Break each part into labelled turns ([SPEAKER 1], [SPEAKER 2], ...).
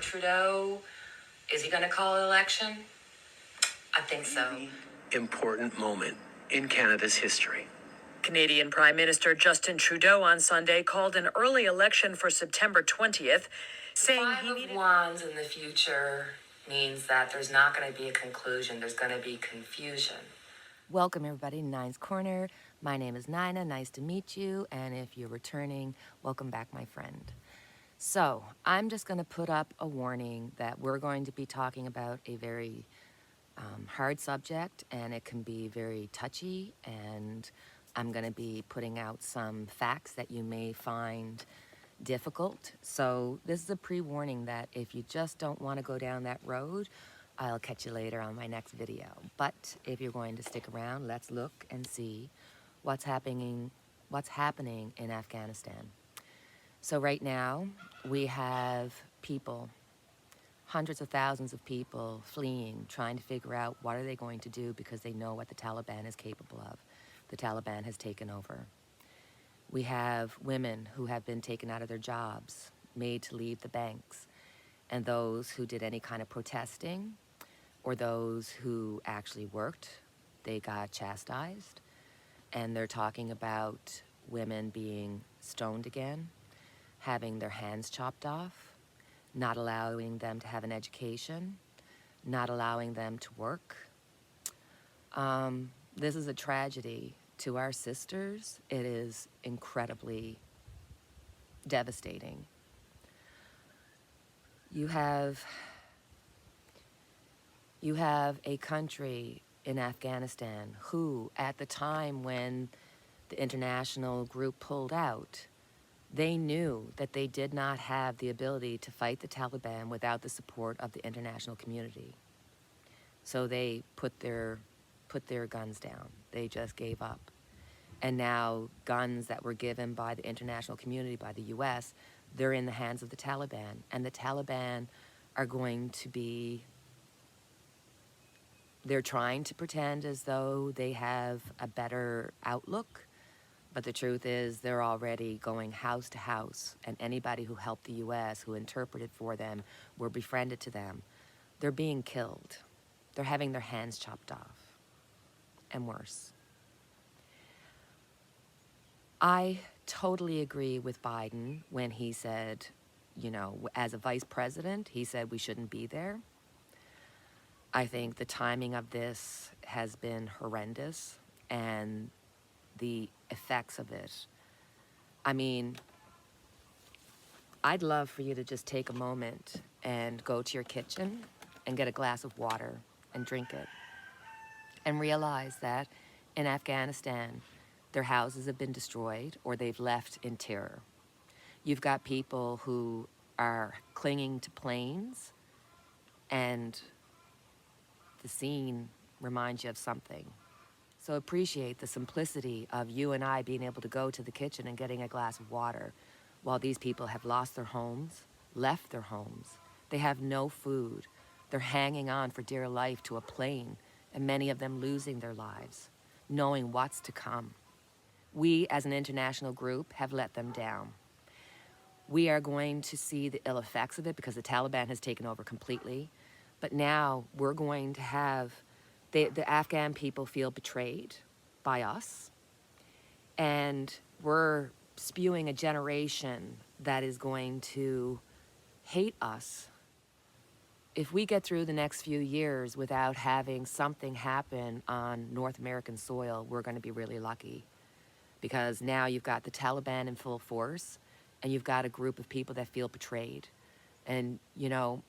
[SPEAKER 1] Trudeau, is he going to call an election? I think so.
[SPEAKER 2] Important moment in Canada's history.
[SPEAKER 3] Canadian Prime Minister Justin Trudeau on Sunday called an early election for September 20th, saying
[SPEAKER 1] Five of Wands in the future means that there's not going to be a conclusion. There's going to be confusion.
[SPEAKER 4] Welcome everybody to Nine's Corner. My name is Nina, nice to meet you, and if you're returning, welcome back, my friend. So, I'm just going to put up a warning that we're going to be talking about a very hard subject, and it can be very touchy, and I'm going to be putting out some facts that you may find difficult. So this is a pre-warning that if you just don't want to go down that road, I'll catch you later on my next video. But if you're going to stick around, let's look and see what's happening in Afghanistan. So right now we have people, hundreds of thousands of people fleeing, trying to figure out what are they going to do because they know what the Taliban is capable of. The Taliban has taken over. We have women who have been taken out of their jobs, made to leave the banks, and those who did any kind of protesting or those who actually worked, they got chastised. And they're talking about women being stoned again, having their hands chopped off, not allowing them to have an education, not allowing them to work. This is a tragedy to our sisters. It is incredibly devastating. You have a country in Afghanistan who, at the time when the international group pulled out, they knew that they did not have the ability to fight the Taliban without the support of the international community. So they put their guns down. They just gave up. And now guns that were given by the international community, by the US, they're in the hands of the Taliban. And the Taliban are going to be, they're trying to pretend as though they have a better outlook. But the truth is they're already going house to house. And anybody who helped the US, who interpreted for them, were befriended to them, they're being killed. They're having their hands chopped off. And worse. I totally agree with Biden when he said, you know, as a vice president, he said we shouldn't be there. I think the timing of this has been horrendous, and the effects of it. I mean, I'd love for you to just take a moment and go to your kitchen and get a glass of water and drink it. And realize that in Afghanistan, their houses have been destroyed or they've left in terror. You've got people who are clinging to planes, and the scene reminds you of something. So appreciate the simplicity of you and I being able to go to the kitchen and getting a glass of water while these people have lost their homes, left their homes. They have no food. They're hanging on for dear life to a plane, and many of them losing their lives, knowing what's to come. We, as an international group, have let them down. We are going to see the ill effects of it because the Taliban has taken over completely. But now we're going to have, the Afghan people feel betrayed by us. And we're spewing a generation that is going to hate us. If we get through the next few years without having something happen on North American soil, we're going to be really lucky. Because now you've got the Taliban in full force, and you've got a group of people that feel betrayed. And, you know,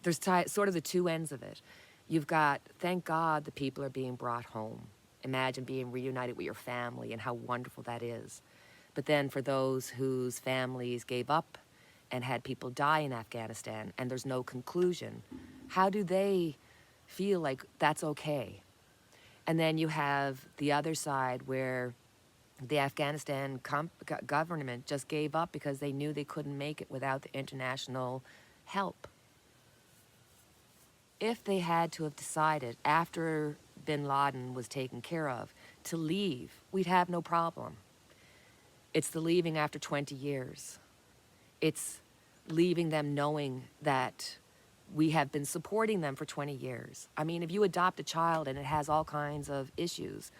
[SPEAKER 4] there's sort of the two ends of it. You've got, thank God the people are being brought home. Imagine being reunited with your family and how wonderful that is. But then for those whose families gave up and had people die in Afghanistan, and there's no conclusion, how do they feel like that's okay? And then you have the other side where the Afghanistan government just gave up because they knew they couldn't make it without the international help. If they had to have decided after bin Laden was taken care of to leave, we'd have no problem. It's the leaving after 20 years. It's leaving them knowing that we have been supporting them for 20 years. I mean, if you adopt a child and it has all kinds of issues,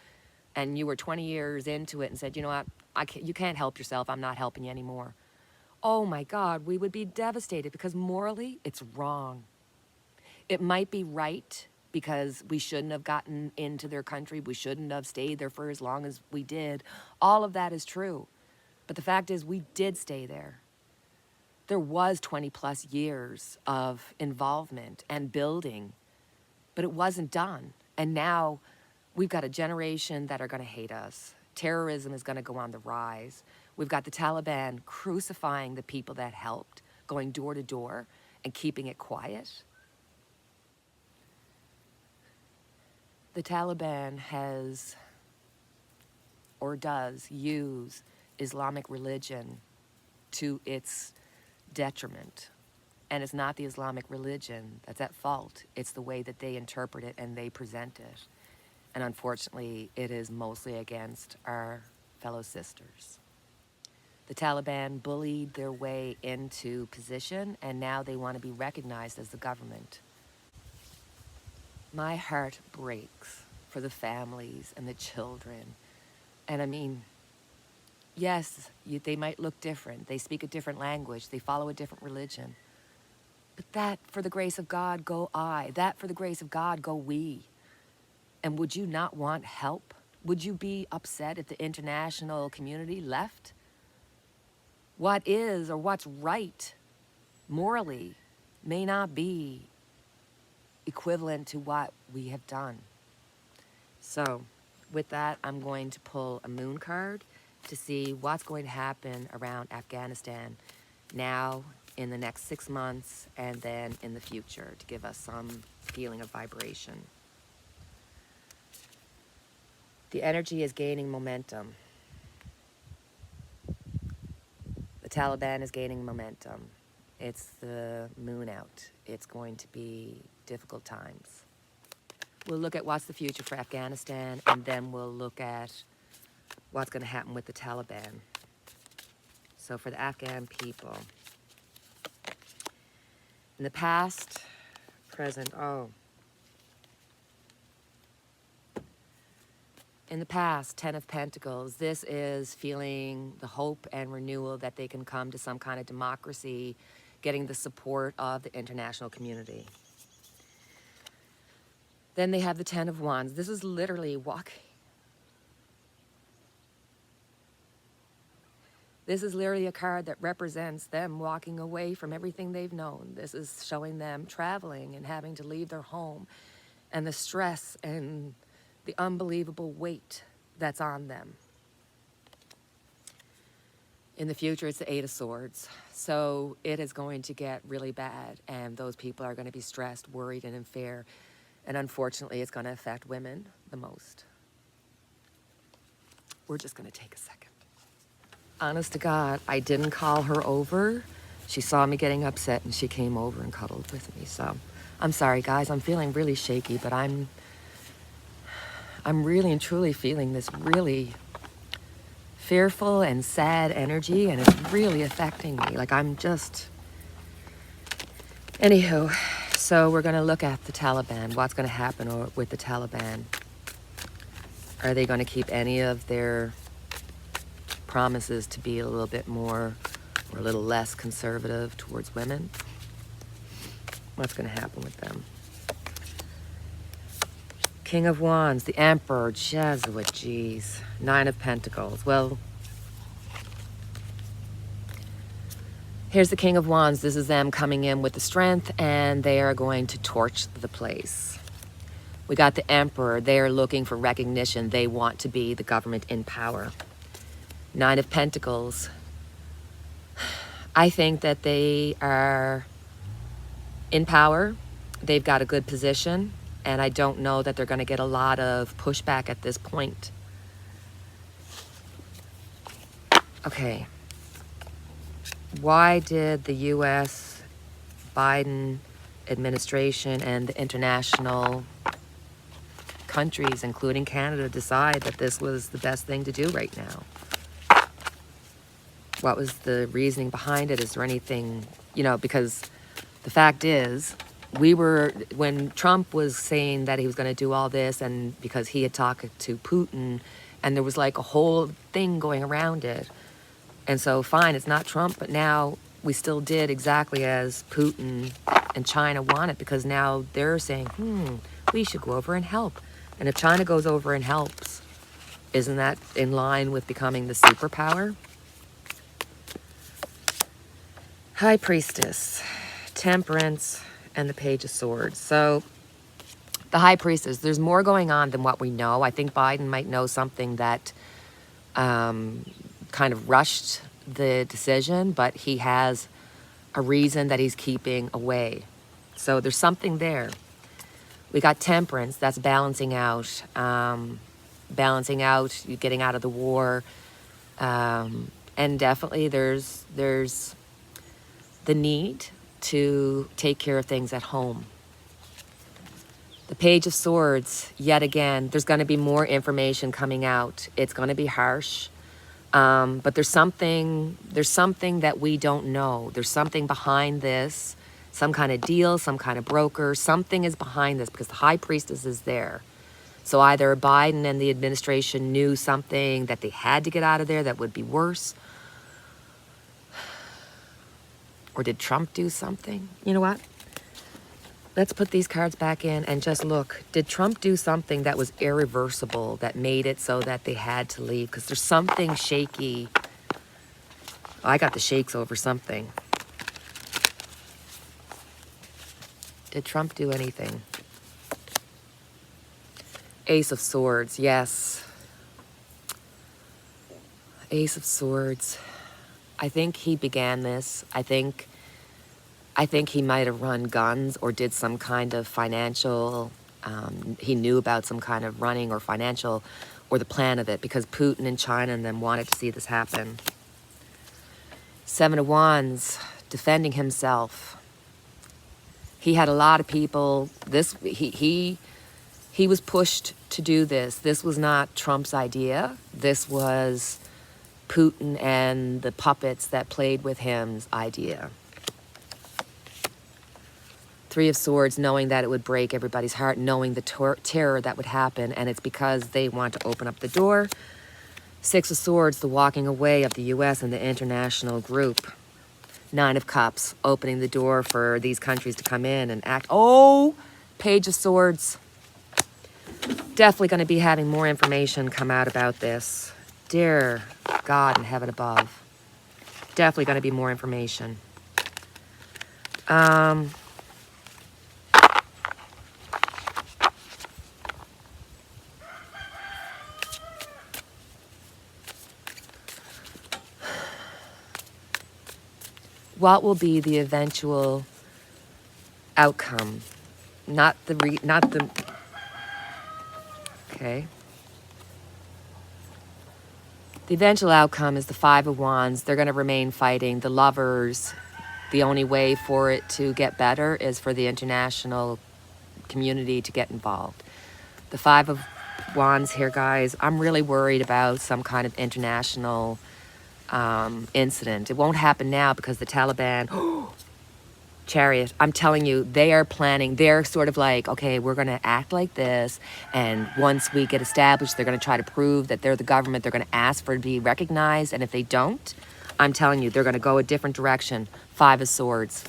[SPEAKER 4] and you were 20 years into it and said, you know what, you can't help yourself, I'm not helping you anymore. Oh my God, we would be devastated because morally, it's wrong. It might be right because we shouldn't have gotten into their country, we shouldn't have stayed there for as long as we did. All of that is true. But the fact is, we did stay there. There was 20 plus years of involvement and building, but it wasn't done. And now we've got a generation that are going to hate us. Terrorism is going to go on the rise. We've got the Taliban crucifying the people that helped, going door to door and keeping it quiet. The Taliban has, or does, use Islamic religion to its detriment. And it's not the Islamic religion that's at fault. It's the way that they interpret it and they present it. And unfortunately, it is mostly against our fellow sisters. The Taliban bullied their way into position, and now they want to be recognized as the government. My heart breaks for the families and the children. And I mean, yes, they might look different. They speak a different language. They follow a different religion. But that, for the grace of God, go I. That, for the grace of God, go we. And would you not want help? Would you be upset if the international community left? What is or what's right morally may not be equivalent to what we have done. So, with that, I'm going to pull a moon card to see what's going to happen around Afghanistan now, in the next 6 months, and then in the future, to give us some feeling of vibration. The energy is gaining momentum. The Taliban is gaining momentum. It's the moon out. It's going to be difficult times. We'll look at what's the future for Afghanistan, and then we'll look at what's going to happen with the Taliban. So for the Afghan people, in the past, present, in the past, 10 of Pentacles, this is feeling the hope and renewal that they can come to some kind of democracy, getting the support of the international community. Then they have the 10 of Wands. This is literally walking. This is literally a card that represents them walking away from everything they've known. This is showing them traveling and having to leave their home and the stress and the unbelievable weight that's on them. In the future, it's the 8 of Swords. So it is going to get really bad, and those people are going to be stressed, worried, and in fear. And unfortunately, it's going to affect women the most. We're just going to take a second. Honest to God, I didn't call her over. She saw me getting upset, and she came over and cuddled with me. So I'm sorry, guys. I'm feeling really shaky, but I'm really and truly feeling this really fearful and sad energy, and it's really affecting me. Like, I'm just... Anywho, so we're going to look at the Taliban. What's going to happen with the Taliban? Are they going to keep any of their promises to be a little bit more or a little less conservative towards women? What's going to happen with them? King of Wands, the Emperor, Jesuit, geez. 9 of Pentacles. Well, here's the King of Wands. This is them coming in with the strength, and they are going to torch the place. We got the Emperor. They are looking for recognition. They want to be the government in power. 9 of Pentacles. I think that they are in power. They've got a good position. And I don't know that they're going to get a lot of pushback at this point. Okay. Why did the U.S. Biden administration and the international countries, including Canada, decide that this was the best thing to do right now? What was the reasoning behind it? Is there anything, because the fact is, when Trump was saying that he was going to do all this, and because he had talked to Putin, and there was like a whole thing going around it. And so, fine, it's not Trump, but now we still did exactly as Putin and China wanted, because now they're saying, we should go over and help. And if China goes over and helps, isn't that in line with becoming the superpower? High Priestess, Temperance, and the Page of Swords. So, the High Priestess, there's more going on than what we know. I think Biden might know something that kind of rushed the decision, but he has a reason that he's keeping away. So there's something there. We got Temperance, that's balancing out, you getting out of the war, and definitely there's the need to take care of things at home. The Page of Swords, yet again, there's going to be more information coming out. It's going to be harsh. But there's something that we don't know. There's something behind this, some kind of deal, some kind of broker. Something is behind this because the High Priestess is there. So either Biden and the administration knew something that they had to get out of there that would be worse. Or did Trump do something? You know what? Let's put these cards back in and just look. Did Trump do something that was irreversible, that made it so that they had to leave? Because there's something shaky. I got the shakes over something. Did Trump do anything? Ace of Swords, yes. Ace of Swords. I think he began this. I think he might have run guns or did some kind of financial, he knew about some kind of running or financial, or the plan of it, because Putin and China and them wanted to see this happen. Seven of Wands, defending himself. He had a lot of people, he was pushed to do this. This was not Trump's idea. This was Putin and the puppets that played with him's idea. Three of Swords, knowing that it would break everybody's heart, knowing the terror that would happen, and it's because they want to open up the door. Six of Swords, the walking away of the U.S. and the international group. Nine of Cups, opening the door for these countries to come in and act. Oh, Page of Swords. Definitely going to be having more information come out about this. Dear God in heaven above. Definitely going to be more information. What will be the eventual outcome? Okay. The eventual outcome is the Five of Wands. They're going to remain fighting. The lovers, the only way for it to get better is for the international community to get involved. The Five of Wands here, guys, I'm really worried about some kind of international incident. It won't happen now because the Taliban, Chariot, I'm telling you, they are planning. They're sort of like, okay, we're going to act like this, and once we get established, they're going to try to prove that they're the government. They're going to ask for it to be recognized, and if they don't, I'm telling you, they're going to go a different direction. Five of Swords.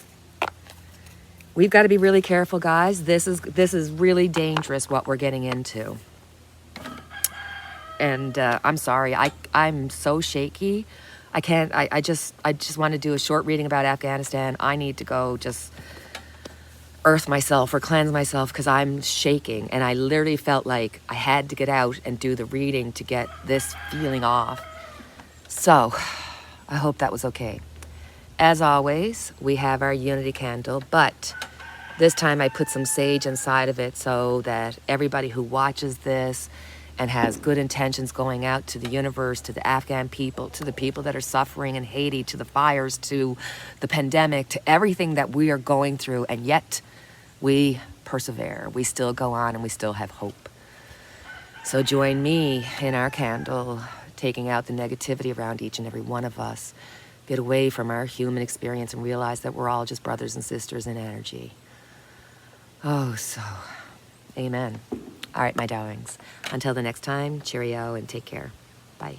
[SPEAKER 4] We've got to be really careful, guys. This is really dangerous what we're getting into. And I'm sorry, I'm so shaky. I can't, I just want to do a short reading about Afghanistan. I need to go just earth myself or cleanse myself because I'm shaking. And I literally felt like I had to get out and do the reading to get this feeling off. So I hope that was okay. As always, we have our unity candle, but this time I put some sage inside of it so that everybody who watches this and has good intentions going out to the universe, to the Afghan people, to the people that are suffering in Haiti, to the fires, to the pandemic, to everything that we are going through, and yet we persevere. We still go on and we still have hope. So join me in our candle, taking out the negativity around each and every one of us. get away from our human experience and realize that we're all just brothers and sisters in energy. Oh, so, amen. All right, my darlings. Until the next time, cheerio and take care. Bye.